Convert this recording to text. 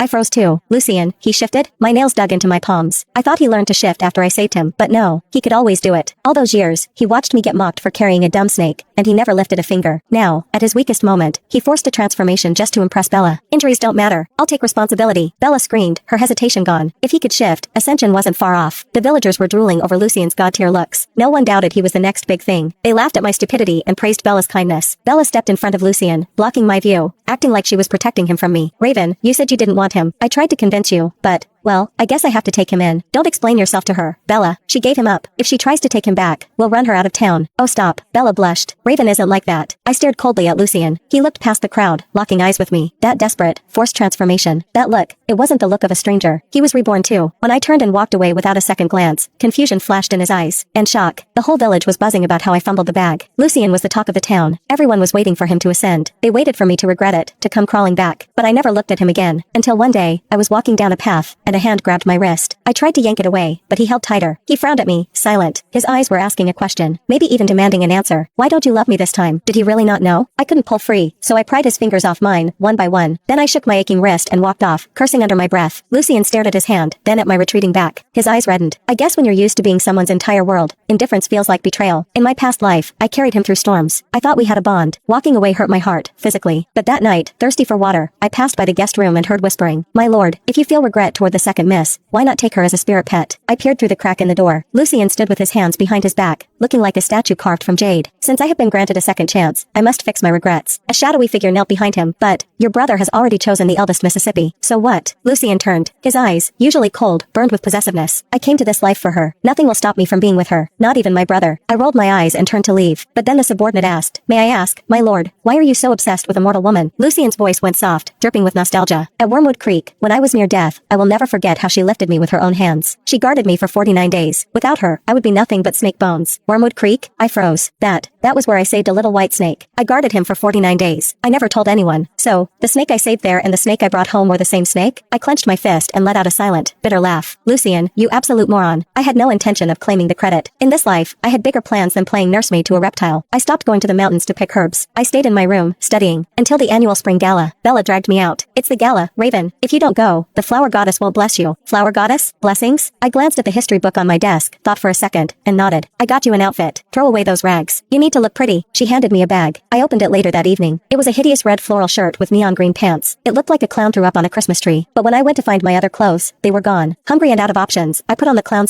I froze too. Lucien, he shifted? My nails dug into my palms. I thought he learned to shift after I saved him, but no, he could always do it. All those years, he watched me get mocked for carrying a dumb snake, and he never lifted a finger. Now, at his weakest moment, he forced a transformation just to impress Bella. Injuries don't matter. I'll take responsibility. Bella screamed, her hesitation gone. If he could shift, ascension wasn't far off. The villagers were drooling over Lucien's god-tier looks. No one doubted he was the next big thing. They laughed at my stupidity and praised Bella's kindness. Bella stepped in front of Lucien, blocking my view, acting like she was protecting him from me. Raven, you said you didn't want him. I tried to convince you, but... well, I guess I have to take him in. Don't explain yourself to her. Bella, she gave him up. If she tries to take him back, we'll run her out of town. Oh stop. Bella blushed. Raven isn't like that. I stared coldly at Lucien. He looked past the crowd, locking eyes with me. That desperate, forced transformation. That look, it wasn't the look of a stranger. He was reborn too. When I turned and walked away without a second glance, confusion flashed in his eyes. And shock. The whole village was buzzing about how I fumbled the bag. Lucien was the talk of the town. Everyone was waiting for him to ascend. They waited for me to regret it, to come crawling back. But I never looked at him again. Until one day, I was walking down a path, and a hand grabbed my wrist. I tried to yank it away, but he held tighter. He frowned at me, silent. His eyes were asking a question, maybe even demanding an answer. Why don't you love me this time? Did he really not know? I couldn't pull free, so I pried his fingers off mine, one by one. Then I shook my aching wrist and walked off, cursing under my breath. Lucien stared at his hand, then at my retreating back. His eyes reddened. I guess when you're used to being someone's entire world, indifference feels like betrayal. In my past life, I carried him through storms. I thought we had a bond. Walking away hurt my heart, physically. But that night, thirsty for water, I passed by the guest room and heard whispering. My lord, if you feel regret toward the second miss, why not take her as a spirit pet? I peered through the crack in the door. Lucien stood with his hands behind his back, looking like a statue carved from jade. Since I have been granted a second chance, I must fix my regrets. A shadowy figure knelt behind him. But, your brother has already chosen the eldest Mississippi. So what? Lucien turned. His eyes, usually cold, burned with possessiveness. I came to this life for her. Nothing will stop me from being with her. Not even my brother. I rolled my eyes and turned to leave. But then the subordinate asked, may I ask, my lord, why are you so obsessed with a mortal woman? Lucien's voice went soft, dripping with nostalgia. At Wormwood Creek, when I was near death, I will never forget how she lifted me with her own hands. She guarded me for 49 days. Without her, I would be nothing but snake bones. Wormwood Creek? I froze. That was where I saved a little white snake. I guarded him for 49 days. I never told anyone. So, the snake I saved there and the snake I brought home were the same snake? I clenched my fist and let out a silent, bitter laugh. Lucien, you absolute moron. I had no intention of claiming the credit. In this life, I had bigger plans than playing nursemaid to a reptile. I stopped going to the mountains to pick herbs. I stayed in my room, studying, until the annual spring gala. Bella dragged me out. It's the gala, Raven. If you don't go, the flower goddess won't bless you. Flower goddess? Blessings? I glanced at the history book on my desk, thought for a second, and nodded. I got you an outfit. Throw away those rags. You need to look pretty. She handed me a bag. I opened it later that evening. It was a hideous red floral shirt with neon green pants. It looked like a clown threw up on a Christmas tree. But when I went to find my other clothes, they were gone. Hungry and out of options, I put on the clown